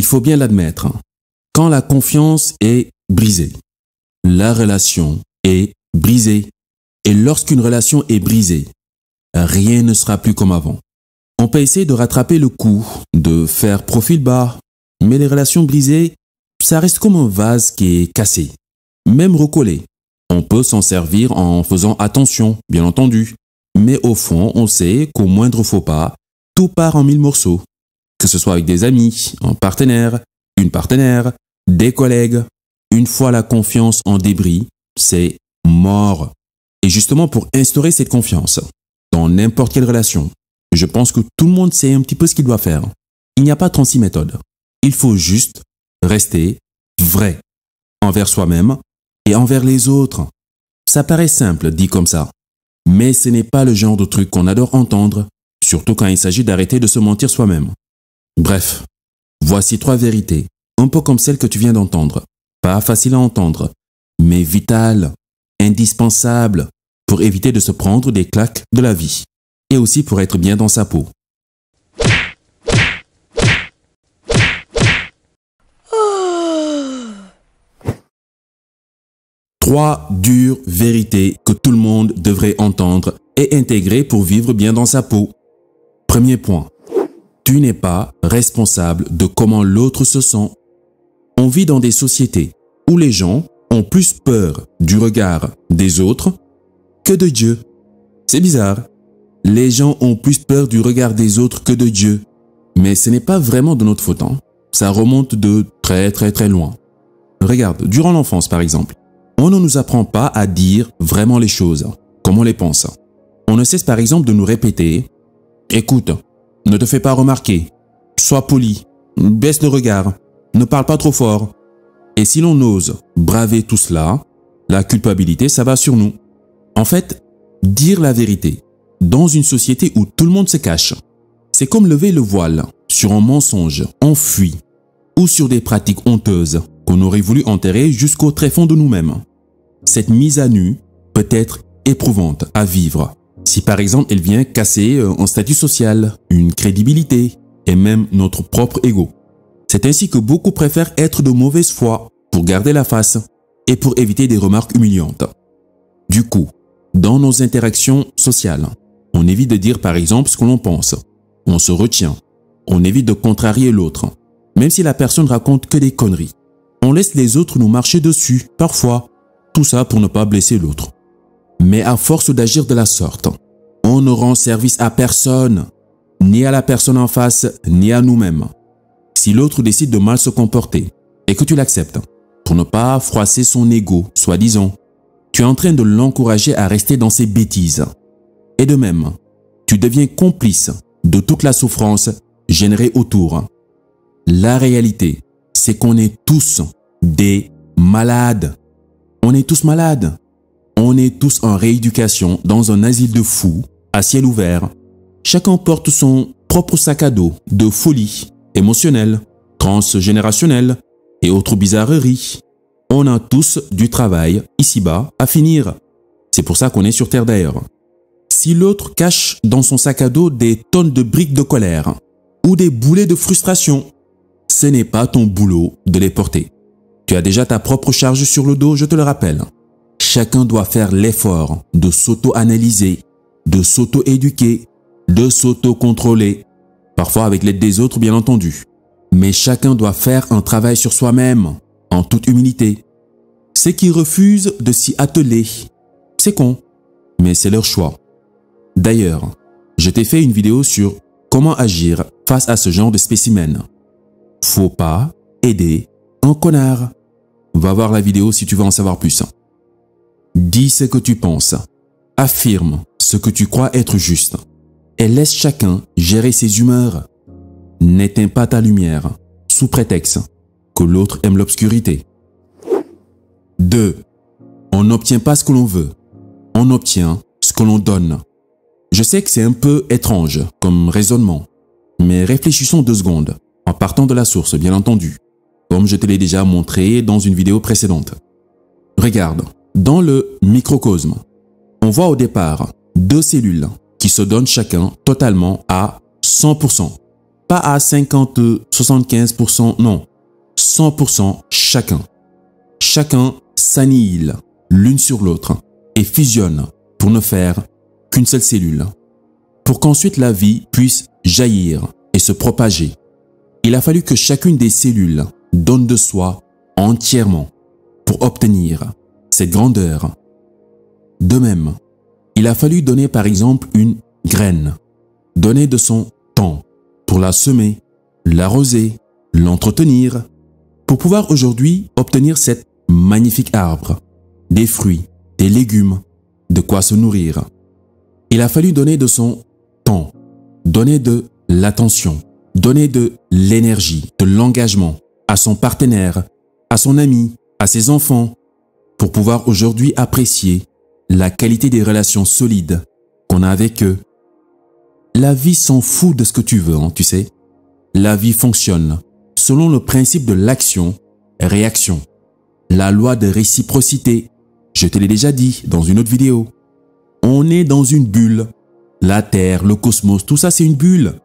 Il faut bien l'admettre, quand la confiance est brisée, la relation est brisée. Et lorsqu'une relation est brisée, rien ne sera plus comme avant. On peut essayer de rattraper le coup, de faire profil bas, mais les relations brisées, ça reste comme un vase qui est cassé, même recollé. On peut s'en servir en faisant attention, bien entendu, mais au fond, on sait qu'au moindre faux pas, tout part en 1000 morceaux. Que ce soit avec des amis, un partenaire, une partenaire, des collègues. Une fois la confiance en débris, c'est mort. Et justement, pour instaurer cette confiance, dans n'importe quelle relation, je pense que tout le monde sait un petit peu ce qu'il doit faire. Il n'y a pas 36 méthodes. Il faut juste rester vrai envers soi-même et envers les autres. Ça paraît simple, dit comme ça. Mais ce n'est pas le genre de truc qu'on adore entendre, surtout quand il s'agit d'arrêter de se mentir soi-même. Bref, voici 3 vérités, un peu comme celles que tu viens d'entendre. Pas facile à entendre, mais vitales, indispensables pour éviter de se prendre des claques de la vie et aussi pour être bien dans sa peau. 3 dures vérités que tout le monde devrait entendre et intégrer pour vivre bien dans sa peau. Premier point. Tu n'es pas responsable de comment l'autre se sent. On vit dans des sociétés où les gens ont plus peur du regard des autres que de Dieu. C'est bizarre. Les gens ont plus peur du regard des autres que de Dieu. Mais ce n'est pas vraiment de notre faute. Ça remonte de très loin. Regarde, durant l'enfance par exemple, on ne nous apprend pas à dire vraiment les choses, comme on les pense. On ne cesse par exemple de nous répéter « Écoute, ne te fais pas remarquer, sois poli, baisse le regard, ne parle pas trop fort. » Et si l'on ose braver tout cela, la culpabilité, ça va sur nous. En fait, dire la vérité dans une société où tout le monde se cache, c'est comme lever le voile sur un mensonge enfui ou sur des pratiques honteuses qu'on aurait voulu enterrer jusqu'au tréfonds de nous-mêmes. Cette mise à nu peut être éprouvante à vivre si par exemple elle vient casser un statut social, une crédibilité et même notre propre ego. C'est ainsi que beaucoup préfèrent être de mauvaise foi pour garder la face et pour éviter des remarques humiliantes. Du coup, dans nos interactions sociales, on évite de dire par exemple ce que l'on pense. On se retient. On évite de contrarier l'autre, même si la personne raconte que des conneries. On laisse les autres nous marcher dessus, parfois. Tout ça pour ne pas blesser l'autre. Mais à force d'agir de la sorte, on ne rend service à personne, ni à la personne en face, ni à nous-mêmes. Si l'autre décide de mal se comporter et que tu l'acceptes, pour ne pas froisser son ego, soi-disant, tu es en train de l'encourager à rester dans ses bêtises. Et de même, tu deviens complice de toute la souffrance générée autour. La réalité, c'est qu'on est tous des malades. On est tous malades. On est tous en rééducation dans un asile de fous, à ciel ouvert. Chacun porte son propre sac à dos de folie émotionnelle, transgénérationnelle et autres bizarreries. On a tous du travail, ici-bas, à finir. C'est pour ça qu'on est sur Terre d'ailleurs. Si l'autre cache dans son sac à dos des tonnes de briques de colère ou des boulets de frustration, ce n'est pas ton boulot de les porter. Tu as déjà ta propre charge sur le dos, je te le rappelle. Chacun doit faire l'effort de s'auto-analyser, de s'auto-éduquer, de s'auto-contrôler, parfois avec l'aide des autres bien entendu. Mais chacun doit faire un travail sur soi-même, en toute humilité. Ceux qui refusent de s'y atteler, c'est con, mais c'est leur choix. D'ailleurs, je t'ai fait une vidéo sur comment agir face à ce genre de spécimen. Faut pas aider un connard. Va voir la vidéo si tu veux en savoir plus. Dis ce que tu penses. Affirme ce que tu crois être juste. Et laisse chacun gérer ses humeurs. N'éteins pas ta lumière sous prétexte que l'autre aime l'obscurité. 2. On n'obtient pas ce que l'on veut. On obtient ce que l'on donne. Je sais que c'est un peu étrange comme raisonnement, mais réfléchissons 2 secondes, en partant de la source, bien entendu, comme je te l'ai déjà montré dans une vidéo précédente. Regarde, dans le microcosme, on voit au départ 2 cellules qui se donnent chacun totalement à 100%. pas à 50, 75%, non. 100% chacun. Chacun s'annihile l'une sur l'autre et fusionne pour ne faire qu'une seule cellule. Pour qu'ensuite la vie puisse jaillir et se propager, il a fallu que chacune des cellules donne de soi entièrement pour obtenir cette grandeur. De même, il a fallu donner par exemple une graine, donner de son temps pour la semer, l'arroser, l'entretenir, pour pouvoir aujourd'hui obtenir cet magnifique arbre, des fruits, des légumes, de quoi se nourrir. Il a fallu donner de son temps, donner de l'attention, donner de l'énergie, de l'engagement à son partenaire, à son ami, à ses enfants, pour pouvoir aujourd'hui apprécier la qualité des relations solides qu'on a avec eux. La vie s'en fout de ce que tu veux, hein, tu sais. La vie fonctionne selon le principe de l'action-réaction. La loi de réciprocité. Je te l'ai déjà dit dans une autre vidéo. On est dans une bulle. La Terre, le cosmos, tout ça c'est une bulle.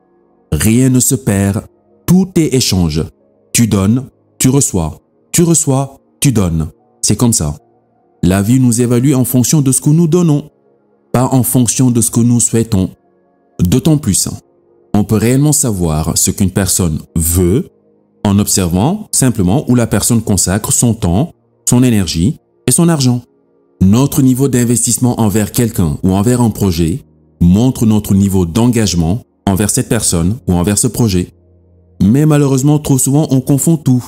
Rien ne se perd. Tout est échange. Tu donnes, tu reçois. Tu reçois, tu donnes. C'est comme ça. La vie nous évalue en fonction de ce que nous donnons, pas en fonction de ce que nous souhaitons. D'autant plus, on peut réellement savoir ce qu'une personne veut en observant simplement où la personne consacre son temps, son énergie et son argent. Notre niveau d'investissement envers quelqu'un ou envers un projet montre notre niveau d'engagement envers cette personne ou envers ce projet. Mais malheureusement, trop souvent, on confond tout.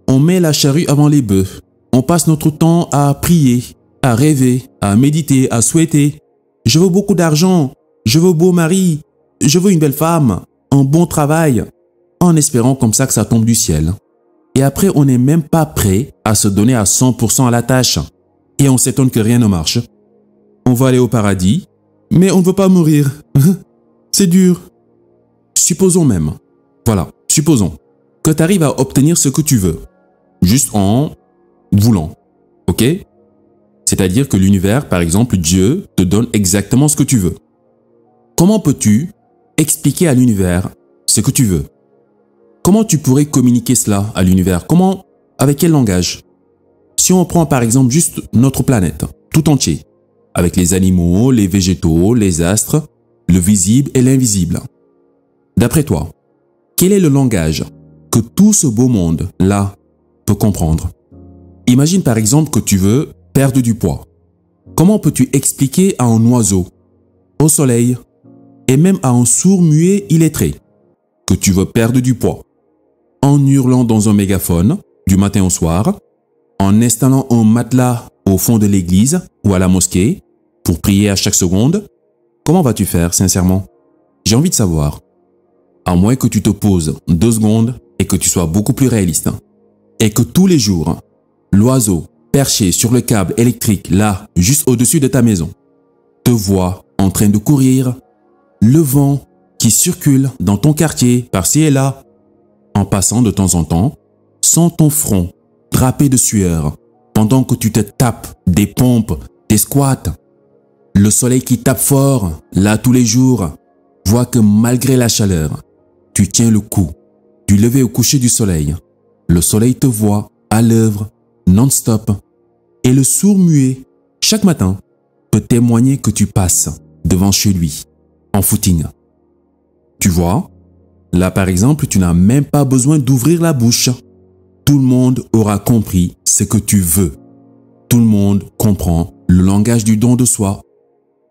On met la charrue avant les bœufs. On passe notre temps à prier, à rêver, à méditer, à souhaiter. Je veux beaucoup d'argent, je veux un beau mari, je veux une belle femme, un bon travail, en espérant comme ça que ça tombe du ciel. Et après, on n'est même pas prêt à se donner à 100% à la tâche. Et on s'étonne que rien ne marche. On va aller au paradis, mais on ne veut pas mourir. C'est dur. Supposons même, voilà, supposons que tu arrives à obtenir ce que tu veux, juste en voulant, ok? C'est-à-dire que l'univers, par exemple, Dieu, te donne exactement ce que tu veux. Comment peux-tu expliquer à l'univers ce que tu veux? Comment tu pourrais communiquer cela à l'univers? Comment? Avec quel langage? Si on prend par exemple juste notre planète, tout entier, avec les animaux, les végétaux, les astres, le visible et l'invisible. D'après toi, quel est le langage que tout ce beau monde-là peut comprendre? Imagine par exemple que tu veux perdre du poids. Comment peux-tu expliquer à un oiseau, au soleil et même à un sourd-muet illettré que tu veux perdre du poids? En hurlant dans un mégaphone du matin au soir, en installant un matelas au fond de l'église ou à la mosquée pour prier à chaque seconde? Comment vas-tu faire sincèrement? J'ai envie de savoir. À moins que tu te poses 2 secondes et que tu sois beaucoup plus réaliste. Et que tous les jours, l'oiseau perché sur le câble électrique là, juste au-dessus de ta maison, te voit en train de courir, le vent qui circule dans ton quartier par-ci et là, en passant de temps en temps, sent ton front drapé de sueur pendant que tu te tapes des pompes, des squats. Le soleil qui tape fort, là tous les jours, voit que malgré la chaleur, tu tiens le coup, du lever au coucher du soleil. Le soleil te voit à l'œuvre, non-stop. Et le sourd-muet, chaque matin, peut témoigner que tu passes devant chez lui, en footing. Tu vois, là par exemple, tu n'as même pas besoin d'ouvrir la bouche. Tout le monde aura compris ce que tu veux. Tout le monde comprend le langage du don de soi.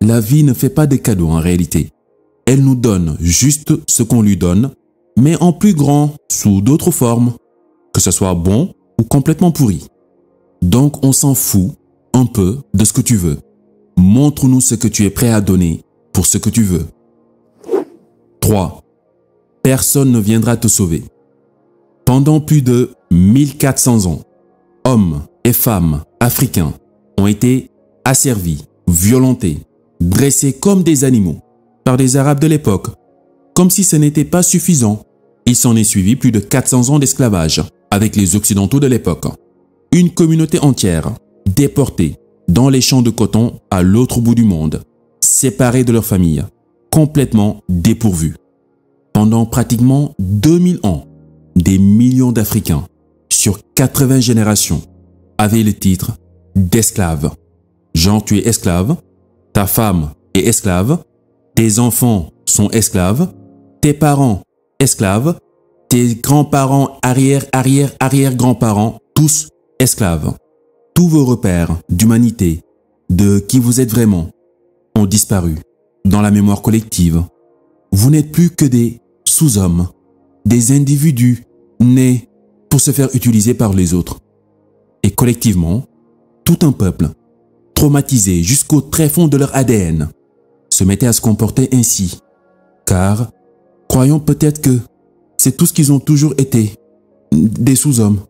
La vie ne fait pas de cadeaux en réalité. Elle nous donne juste ce qu'on lui donne, mais en plus grand, sous d'autres formes, que ce soit bon ou complètement pourri. Donc on s'en fout un peu de ce que tu veux. Montre-nous ce que tu es prêt à donner pour ce que tu veux. 3. Personne ne viendra te sauver. Pendant plus de 1400 ans, hommes et femmes africains ont été asservis, violentés, dressés comme des animaux par des Arabes de l'époque. Comme si ce n'était pas suffisant, il s'en est suivi plus de 400 ans d'esclavage avec les Occidentaux de l'époque. Une communauté entière déportée dans les champs de coton à l'autre bout du monde, séparée de leur famille, complètement dépourvue. pendant pratiquement 2000 ans, des millions d'Africains, sur 80 générations, avaient le titre d'esclave. Genre, tu es esclave, ta femme est esclave, tes enfants sont esclaves, tes parents esclaves, tes grands-parents, arrière-grands-parents, tous esclaves. Tous vos repères d'humanité, de qui vous êtes vraiment, ont disparu dans la mémoire collective. Vous n'êtes plus que des sous-hommes, des individus nés pour se faire utiliser par les autres. Et collectivement, tout un peuple, traumatisé jusqu'au tréfonds de leur ADN, se mettait à se comporter ainsi. Car, croyons peut-être que c'est tout ce qu'ils ont toujours été, des sous-hommes.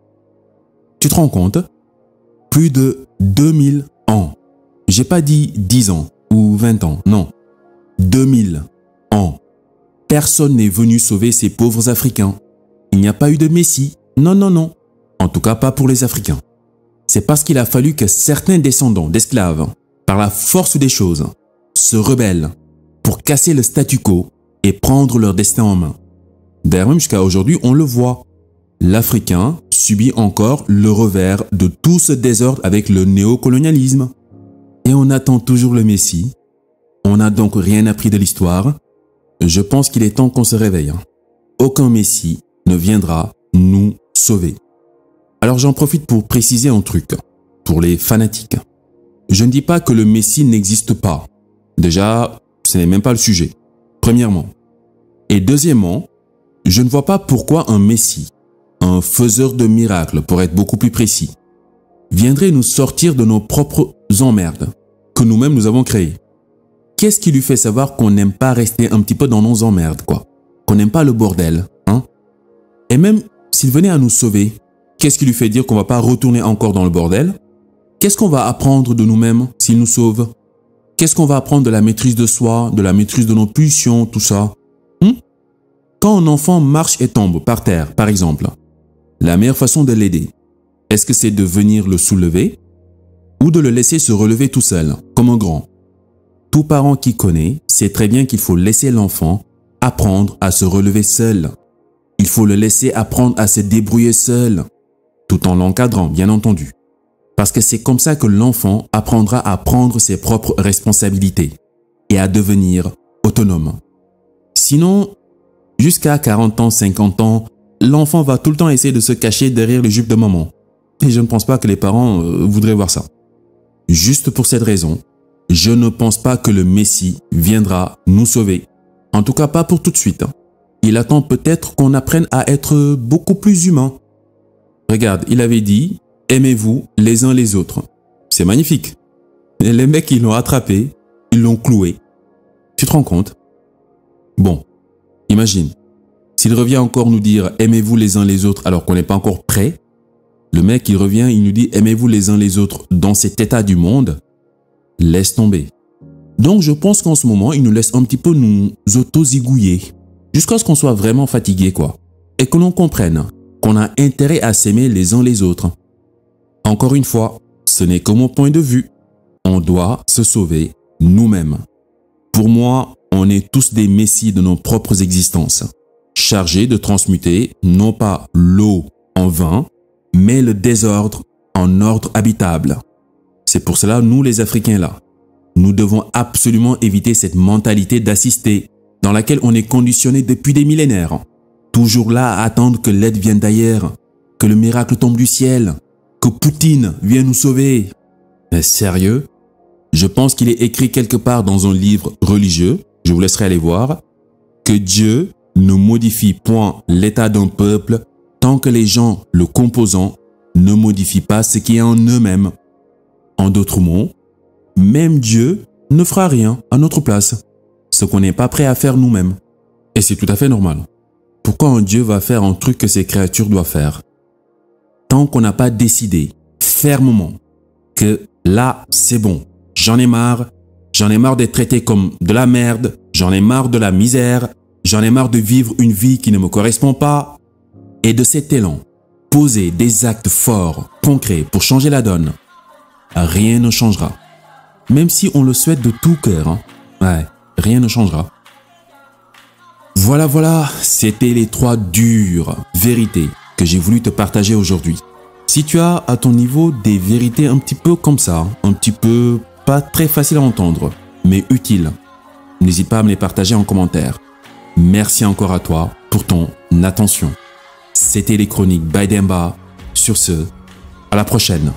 Tu te rends compte? Plus de 2000 ans. J'ai pas dit 10 ans ou 20 ans, non. 2000 ans. Personne n'est venu sauver ces pauvres Africains. Il n'y a pas eu de Messie. Non, non, non. En tout cas, pas pour les Africains. C'est parce qu'il a fallu que certains descendants d'esclaves, par la force des choses, se rebellent pour casser le statu quo et prendre leur destin en main. D'ailleurs, même jusqu'à aujourd'hui, on le voit. L'Africain subit encore le revers de tout ce désordre avec le néocolonialisme. Et on attend toujours le Messie. On n'a donc rien appris de l'histoire. Je pense qu'il est temps qu'on se réveille. Aucun Messie ne viendra nous sauver. Alors j'en profite pour préciser un truc, pour les fanatiques. Je ne dis pas que le Messie n'existe pas. Déjà, ce n'est même pas le sujet, premièrement. Et deuxièmement, je ne vois pas pourquoi un Messie, un faiseur de miracles pour être beaucoup plus précis, viendrait nous sortir de nos propres emmerdes que nous-mêmes nous avons créées. Qu'est-ce qui lui fait savoir qu'on n'aime pas rester un petit peu dans nos emmerdes, quoi? Qu'on n'aime pas le bordel, hein? Et même s'il venait à nous sauver, qu'est-ce qui lui fait dire qu'on ne va pas retourner encore dans le bordel? Qu'est-ce qu'on va apprendre de nous-mêmes s'il nous sauve? Qu'est-ce qu'on va apprendre de la maîtrise de soi, de la maîtrise de nos pulsions, tout ça? Quand un enfant marche et tombe par terre, par exemple, la meilleure façon de l'aider, est-ce que c'est de venir le soulever ou de le laisser se relever tout seul, comme un grand? Tout parent qui connaît sait très bien qu'il faut laisser l'enfant apprendre à se relever seul. Il faut le laisser apprendre à se débrouiller seul, tout en l'encadrant, bien entendu. Parce que c'est comme ça que l'enfant apprendra à prendre ses propres responsabilités et à devenir autonome. Sinon, jusqu'à 40 ans, 50 ans, l'enfant va tout le temps essayer de se cacher derrière les jupes de maman. Et je ne pense pas que les parents voudraient voir ça. Juste pour cette raison, je ne pense pas que le Messie viendra nous sauver. En tout cas, pas pour tout de suite. Il attend peut-être qu'on apprenne à être beaucoup plus humain. Regarde, il avait dit « Aimez-vous les uns les autres ». C'est magnifique. Et les mecs, ils l'ont attrapé, ils l'ont cloué. Tu te rends compte? Bon, imagine, s'il revient encore nous dire « Aimez-vous les uns les autres » alors qu'on n'est pas encore prêt, le mec, il revient, il nous dit « Aimez-vous les uns les autres » dans cet état du monde, laisse tomber. Donc, je pense qu'en ce moment, il nous laisse un petit peu nous auto-zigouiller. Jusqu'à ce qu'on soit vraiment fatigué, quoi. Et que l'on comprenne qu'on a intérêt à s'aimer les uns les autres. Encore une fois, ce n'est que mon point de vue. On doit se sauver nous-mêmes. Pour moi, on est tous des messies de nos propres existences, chargés de transmuter non pas l'eau en vin, mais le désordre en ordre habitable. C'est pour cela, nous les Africains là, nous devons absolument éviter cette mentalité d'assister dans laquelle on est conditionné depuis des millénaires. Toujours là à attendre que l'aide vienne d'ailleurs, que le miracle tombe du ciel, que Poutine vienne nous sauver. Mais sérieux? Je pense qu'il est écrit quelque part dans un livre religieux, je vous laisserai aller voir, que Dieu ne modifie point l'état d'un peuple tant que les gens le composant ne modifient pas ce qui est en eux-mêmes. En d'autres mots, même Dieu ne fera rien à notre place, ce qu'on n'est pas prêt à faire nous-mêmes. Et c'est tout à fait normal. Pourquoi un Dieu va faire un truc que ses créatures doivent faire? Tant qu'on n'a pas décidé fermement que là, c'est bon, j'en ai marre d'être traité comme de la merde, j'en ai marre de la misère, j'en ai marre de vivre une vie qui ne me correspond pas. Et de cet élan, poser des actes forts, concrets pour changer la donne, rien ne changera. Même si on le souhaite de tout cœur, ouais, rien ne changera. Voilà, c'était les 3 dures vérités que j'ai voulu te partager aujourd'hui. Si tu as à ton niveau des vérités un petit peu comme ça, un petit peu pas très faciles à entendre, mais utiles, n'hésite pas à me les partager en commentaire. Merci encore à toi pour ton attention. C'était les chroniques by Demba. Sur ce, à la prochaine.